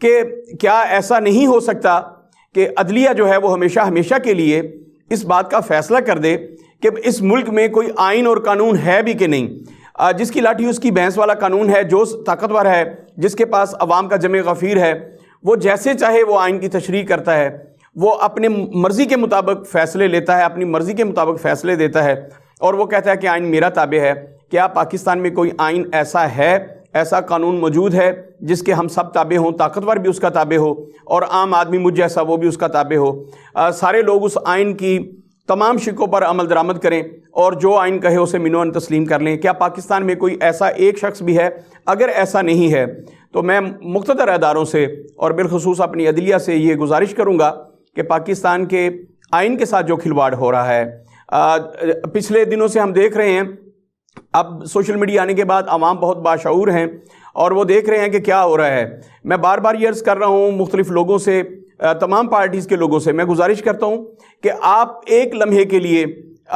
کہ کیا ایسا نہیں ہو سکتا کہ عدلیہ جو ہے وہ ہمیشہ ہمیشہ کے لیے اس بات کا فیصلہ کر دے کہ اس ملک میں کوئی آئین اور قانون ہے بھی کہ نہیں. جس کی لاٹھی اس کی بھینس والا قانون ہے، جو طاقتور ہے، جس کے پاس عوام کا جمع غفیر ہے، وہ جیسے چاہے وہ آئین کی تشریح کرتا ہے، وہ اپنے مرضی کے مطابق فیصلے لیتا ہے، اپنی مرضی کے مطابق فیصلے دیتا ہے، اور وہ کہتا ہے کہ آئین میرا تابع ہے. کیا پاکستان میں کوئی آئین ایسا ہے، ایسا قانون موجود ہے جس کے ہم سب تابع ہوں، طاقتور بھی اس کا تابع ہو اور عام آدمی مجھ جیسا وہ بھی اس کا تابع ہو، سارے لوگ اس آئین کی تمام شقوں پر عمل درآمد کریں اور جو آئین کہے اسے منوان تسلیم کر لیں؟ کیا پاکستان میں کوئی ایسا ایک شخص بھی ہے؟ اگر ایسا نہیں ہے تو میں مقتدر اداروں سے اور بالخصوص اپنی عدلیہ سے یہ گزارش کروں گا کہ پاکستان کے آئین کے ساتھ جو کھلواڑ ہو رہا ہے، پچھلے دنوں سے ہم دیکھ رہے ہیں، اب سوشل میڈیا آنے کے بعد عوام بہت باشعور ہیں اور وہ دیکھ رہے ہیں کہ کیا ہو رہا ہے. میں بار بار یہ عرض کر رہا ہوں مختلف لوگوں سے، تمام پارٹیز کے لوگوں سے میں گزارش کرتا ہوں کہ آپ ایک لمحے کے لیے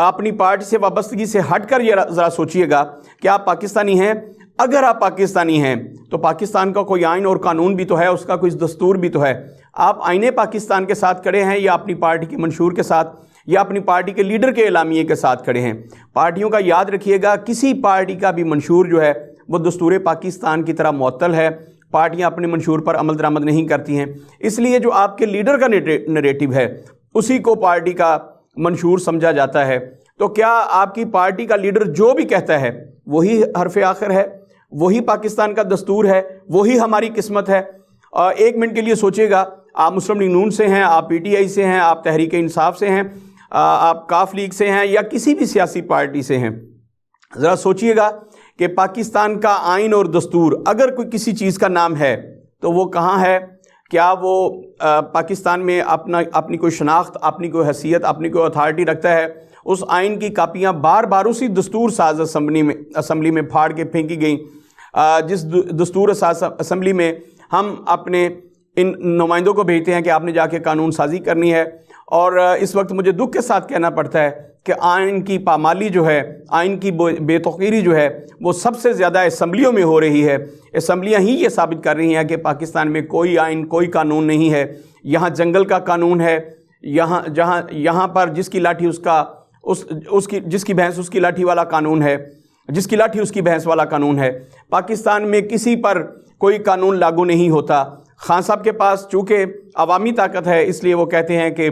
اپنی پارٹی سے وابستگی سے ہٹ کر یہ ذرا سوچئے گا کہ آپ پاکستانی ہیں. اگر آپ پاکستانی ہیں تو پاکستان کا کوئی آئین اور قانون بھی تو ہے، اس کا کوئی دستور بھی تو ہے. آپ آئین پاکستان کے ساتھ کھڑے ہیں یا اپنی پارٹی کے منشور کے ساتھ یا اپنی پارٹی کے لیڈر کے اعلامیے کے ساتھ کھڑے ہیں؟ پارٹیوں کا یاد رکھیے گا، کسی پارٹی کا بھی منشور جو ہے وہ دستور پاکستان کی طرح معطل ہے. پارٹیاں اپنے منشور پر عمل درآمد نہیں کرتی ہیں، اس لیے جو آپ کے لیڈر کا نریٹو ہے اسی کو پارٹی کا منشور سمجھا جاتا ہے. تو کیا آپ کی پارٹی کا لیڈر جو بھی کہتا ہے وہی حرف آخر ہے، وہی پاکستان کا دستور ہے، وہی ہماری قسمت ہے؟ ایک منٹ کے لیے سوچئے گا، آپ مسلم لیگ نون سے ہیں، آپ پی ٹی آئی سے ہیں، آپ تحریک انصاف سے ہیں، آپ کاف لیگ سے ہیں یا کسی بھی سیاسی پارٹی سے ہیں، ذرا سوچئے گا کہ پاکستان کا آئین اور دستور اگر کوئی کسی چیز کا نام ہے تو وہ کہاں ہے؟ کیا وہ پاکستان میں اپنی کوئی شناخت، اپنی کوئی حیثیت، اپنی کوئی اتھارٹی رکھتا ہے؟ اس آئین کی کاپیاں بار بار اسی دستور ساز اسمبلی میں پھاڑ کے پھینکی گئیں، جس دستور ساز اسمبلی میں ہم اپنے ان نمائندوں کو بھیجتے ہیں کہ آپ نے جا کے قانون سازی کرنی ہے. اور اس وقت مجھے دکھ کے ساتھ کہنا پڑتا ہے کہ آئین کی پامالی جو ہے، آئین کی بے توقیری جو ہے وہ سب سے زیادہ اسمبلیوں میں ہو رہی ہے. اسمبلیاں ہی یہ ثابت کر رہی ہیں کہ پاکستان میں کوئی آئین، کوئی قانون نہیں ہے. یہاں جنگل کا قانون ہے، یہاں پر جس کی لاٹھی جس کی بھینس اس کی لاٹھی والا قانون ہے، جس کی لاٹھی اس کی بھینس والا قانون ہے. پاکستان میں کسی پر کوئی قانون لاگو نہیں ہوتا. خان صاحب کے پاس چونکہ عوامی طاقت ہے اس لیے وہ کہتے ہیں کہ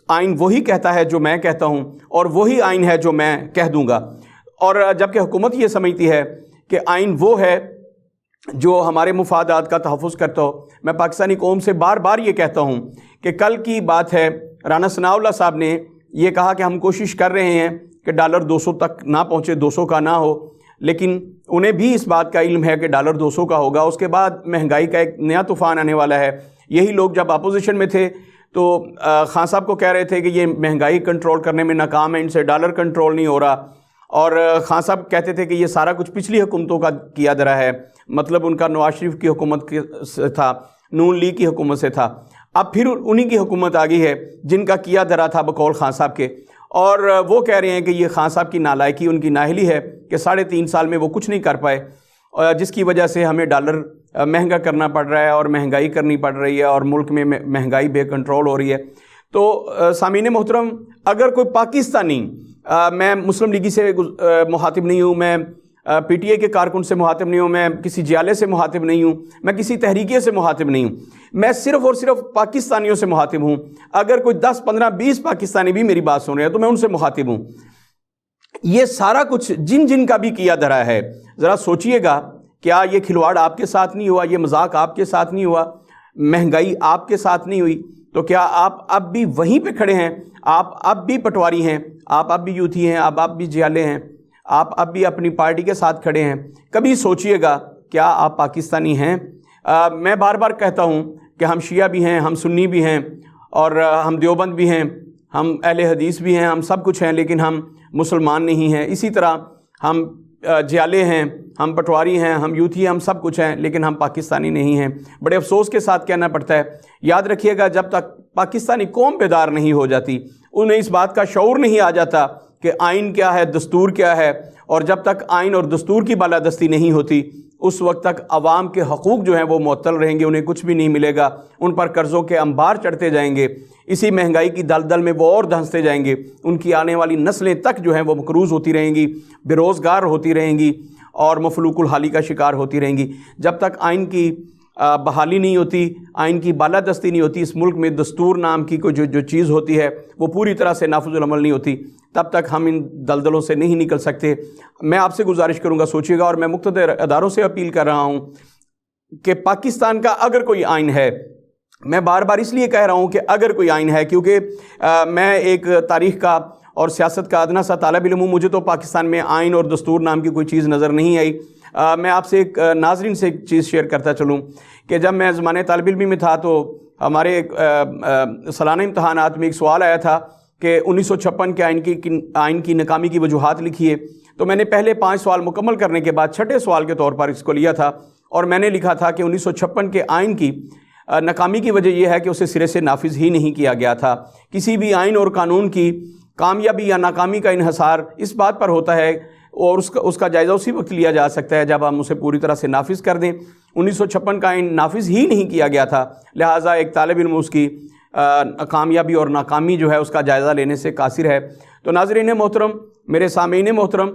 آئین وہی کہتا ہے جو میں کہتا ہوں اور وہی آئین ہے جو میں کہہ دوں گا. اور جبکہ حکومت یہ سمجھتی ہے کہ آئین وہ ہے جو ہمارے مفادات کا تحفظ کرتا ہو. میں پاکستانی قوم سے بار بار یہ کہتا ہوں کہ کل کی بات ہے، رانا ثناء اللہ صاحب نے یہ کہا کہ ہم کوشش کر رہے ہیں کہ ڈالر 200 تک نہ پہنچے، 200 کا نہ ہو، لیکن انہیں بھی اس بات کا علم ہے کہ ڈالر 200 کا ہوگا. اس کے بعد مہنگائی کا ایک نیا طوفان آنے والا ہے. یہی لوگ جب اپوزیشن میں تھے تو خان صاحب کو کہہ رہے تھے کہ یہ مہنگائی کنٹرول کرنے میں ناکام ہے، ان سے ڈالر کنٹرول نہیں ہو رہا. اور خان صاحب کہتے تھے کہ یہ سارا کچھ پچھلی حکومتوں کا کیا دھرا ہے، مطلب ان کا نواز شریف کی حکومت سے تھا، نون لیگ کی حکومت سے تھا. اب پھر انہی کی حکومت آ گئی ہے جن کا کیا دھرا تھا بقول خان صاحب کے. اور وہ کہہ رہے ہیں کہ یہ خان صاحب کی نالائکی، ان کی نااہلی ہے کہ 3.5 سال میں وہ کچھ نہیں کر پائے، جس کی وجہ سے ہمیں ڈالر مہنگا کرنا پڑ رہا ہے اور مہنگائی کرنی پڑ رہی ہے اور ملک میں مہنگائی بے کنٹرول ہو رہی ہے. تو سامعین محترم، اگر کوئی پاکستانی، میں مسلم لیگی سے مخاطب نہیں ہوں، میں پی ٹی آئی کے کارکن سے مخاطب نہیں ہوں، میں کسی جیالے سے مخاطب نہیں ہوں، میں کسی تحریکیے سے مخاطب نہیں ہوں، میں صرف اور صرف پاکستانیوں سے مخاطب ہوں. اگر کوئی 10 15 20 پاکستانی بھی میری بات سن رہے ہیں تو میں ان سے مخاطب ہوں. یہ سارا کچھ جن کا بھی کیا دھرا ہے، ذرا سوچئے گا، کیا یہ کھلواڑ آپ کے ساتھ نہیں ہوا؟ یہ مذاق آپ کے ساتھ نہیں ہوا؟ مہنگائی آپ کے ساتھ نہیں ہوئی؟ تو کیا آپ اب بھی وہیں پہ کھڑے ہیں؟ آپ اب بھی پٹواری ہیں، آپ اب بھی یوتھی ہیں، آپ اب بھی جیالے ہیں، آپ اب بھی اپنی پارٹی کے ساتھ کھڑے ہیں. کبھی سوچئے گا کیا آپ پاکستانی ہیں؟ میں بار بار کہتا ہوں کہ ہم شیعہ بھی ہیں، ہم سنی بھی ہیں، اور ہم دیوبند بھی ہیں، ہم اہل حدیث بھی ہیں، ہم سب کچھ ہیں، لیکن ہم مسلمان نہیں ہیں. اسی طرح ہم جیالے ہیں، ہم پٹواری ہیں، ہم یوتھی ہیں، ہم سب کچھ ہیں، لیکن ہم پاکستانی نہیں ہیں. بڑے افسوس کے ساتھ کہنا پڑتا ہے. یاد رکھیے گا، جب تک پاکستانی قوم بیدار نہیں ہو جاتی، انہیں اس بات کا شعور نہیں آ جاتا کہ آئین کیا ہے، دستور کیا ہے، اور جب تک آئین اور دستور کی بالادستی نہیں ہوتی اس وقت تک عوام کے حقوق جو ہیں وہ معطل رہیں گے، انہیں کچھ بھی نہیں ملے گا، ان پر قرضوں کے انبار چڑھتے جائیں گے، اسی مہنگائی کی دلدل میں وہ اور دھنستے جائیں گے، ان کی آنے والی نسلیں تک جو ہیں وہ مقروض ہوتی رہیں گی، بے روزگار ہوتی رہیں گی اور مفلوک الحالی کا شکار ہوتی رہیں گی۔ جب تک آئین کی بحالی نہیں ہوتی، آئین کی بالادستی نہیں ہوتی، اس ملک میں دستور نام کی کوئی جو چیز ہوتی ہے وہ پوری طرح سے نافذ العمل نہیں ہوتی، تب تک ہم ان دلدلوں سے نہیں نکل سکتے۔ میں آپ سے گزارش کروں گا، سوچیے گا، اور میں مقتدر اداروں سے اپیل کر رہا ہوں کہ پاکستان کا اگر کوئی آئین ہے، میں بار بار اس لیے کہہ رہا ہوں کہ اگر کوئی آئین ہے، کیونکہ میں ایک تاریخ کا اور سیاست کا ادنا سا طالب علم ہوں، مجھے تو پاکستان میں آئین اور دستور نام کی کوئی چیز نظر نہیں آئی۔ میں آپ سے ایک ناظرین سے ایک چیز شیئر کرتا چلوں کہ جب میں زمانے طالب علمی میں تھا تو ہمارے سالانہ امتحانات میں ایک سوال آیا تھا کہ 1956 کے آئین کی ناکامی کی وجوہات لکھیے، تو میں نے پہلے 5 سوال مکمل کرنے کے بعد چھٹے سوال کے طور پر اس کو لیا تھا اور میں نے لکھا تھا کہ 1956 کے آئین کی ناکامی کی وجہ یہ ہے کہ اسے سرے سے نافذ ہی نہیں کیا گیا تھا۔ کسی بھی آئین اور قانون کی کامیابی یا ناکامی کا انحصار اس بات پر ہوتا ہے اور اس کا جائزہ اسی وقت لیا جا سکتا ہے جب ہم اسے پوری طرح سے نافذ کر دیں۔ 1956 کا آئین نافذ ہی نہیں کیا گیا تھا، لہٰذا ایک طالب علم اس کی کامیابی اور ناکامی جو ہے اس کا جائزہ لینے سے قاصر ہے۔ تو ناظرین محترم، میرے سامعین محترم،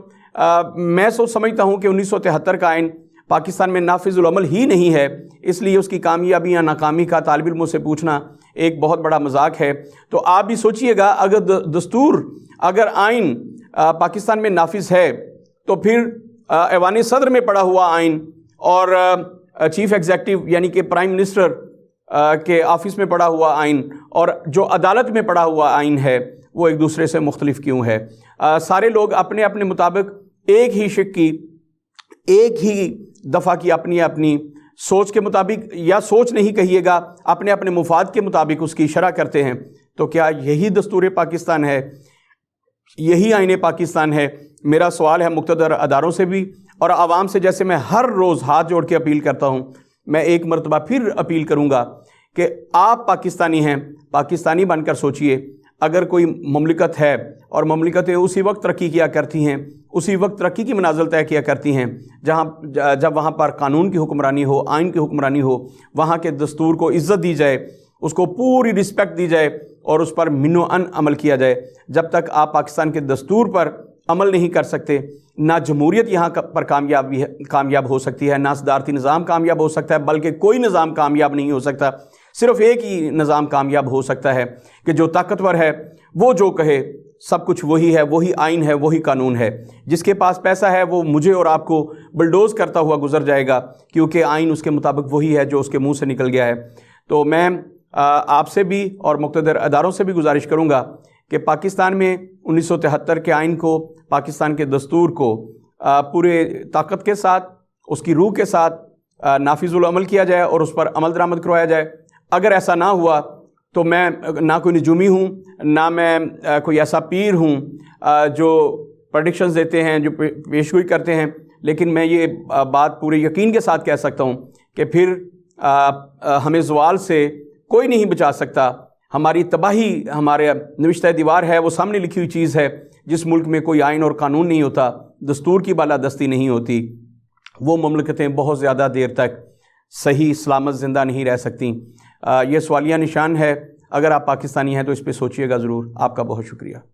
میں سمجھتا ہوں کہ 1973 کا آئین پاکستان میں نافذ العمل ہی نہیں ہے، اس لیے اس کی کامیابی یا ناکامی کا طالب علموں سے پوچھنا ایک بہت بڑا مذاق ہے۔ تو آپ بھی سوچئے گا، اگر آئین پاکستان میں نافذ ہے تو پھر ایوان صدر میں پڑا ہوا آئین اور چیف ایگزیکٹو یعنی کہ پرائم منسٹر کے آفس میں پڑا ہوا آئین اور جو عدالت میں پڑا ہوا آئین ہے وہ ایک دوسرے سے مختلف کیوں ہے؟ سارے لوگ اپنے اپنے مطابق ایک ہی شق کی، ایک ہی دفعہ کی اپنی سوچ کے مطابق، یا سوچ نہیں کہیے گا، اپنے اپنے مفاد کے مطابق اس کی شرح کرتے ہیں۔ تو کیا یہی دستور پاکستان ہے؟ یہی آئین پاکستان ہے؟ میرا سوال ہے مقتدر اداروں سے بھی اور عوام سے، جیسے میں ہر روز ہاتھ جوڑ کے اپیل کرتا ہوں، میں ایک مرتبہ پھر اپیل کروں گا کہ آپ پاکستانی ہیں، پاکستانی بن کر سوچئے۔ اگر کوئی مملکت ہے اور مملکتیں اسی وقت ترقی کیا کرتی ہیں، اسی وقت ترقی کی منازل طے کیا کرتی ہیں جب وہاں پر قانون کی حکمرانی ہو، آئین کی حکمرانی ہو، وہاں کے دستور کو عزت دی جائے، اس کو پوری رسپیکٹ دی جائے اور اس پر من و ان عمل کیا جائے۔ جب تک آپ پاکستان کے دستور پر عمل نہیں کر سکتے، نہ جمہوریت یہاں پر کامیاب ہو سکتی ہے، نہ صدارتی نظام کامیاب ہو سکتا ہے، بلکہ کوئی نظام کامیاب نہیں ہو سکتا۔ صرف ایک ہی نظام کامیاب ہو سکتا ہے کہ جو طاقتور ہے وہ جو کہے سب کچھ وہی ہے، وہی آئین ہے، وہی قانون ہے۔ جس کے پاس پیسہ ہے وہ مجھے اور آپ کو بلڈوز کرتا ہوا گزر جائے گا، کیونکہ آئین اس کے مطابق وہی ہے جو اس کے منہ سے نکل گیا ہے۔ تو میں آپ سے بھی اور مقتدر اداروں سے بھی گزارش کروں گا کہ پاکستان میں 1973 کے آئین کو، پاکستان کے دستور کو پورے طاقت کے ساتھ، اس کی روح کے ساتھ نافذ العمل کیا جائے اور اس پر عمل درآمد کروایا جائے۔ اگر ایسا نہ ہوا تو میں نہ کوئی نجومی ہوں، نہ میں کوئی ایسا پیر ہوں جو پریڈکشنز دیتے ہیں، جو پیشگوئی کرتے ہیں، لیکن میں یہ بات پورے یقین کے ساتھ کہہ سکتا ہوں کہ پھر ہمیں زوال سے کوئی نہیں بچا سکتا۔ ہماری تباہی ہمارے نوشتہ دیوار ہے، وہ سامنے لکھی ہوئی چیز ہے۔ جس ملک میں کوئی آئین اور قانون نہیں ہوتا، دستور کی بالادستی نہیں ہوتی، وہ مملکتیں بہت زیادہ دیر تک صحیح سلامت زندہ نہیں رہ سکتیں۔ یہ سوالیہ نشان ہے۔ اگر آپ پاکستانی ہیں تو اس پہ سوچئے گا ضرور۔ آپ کا بہت شکریہ۔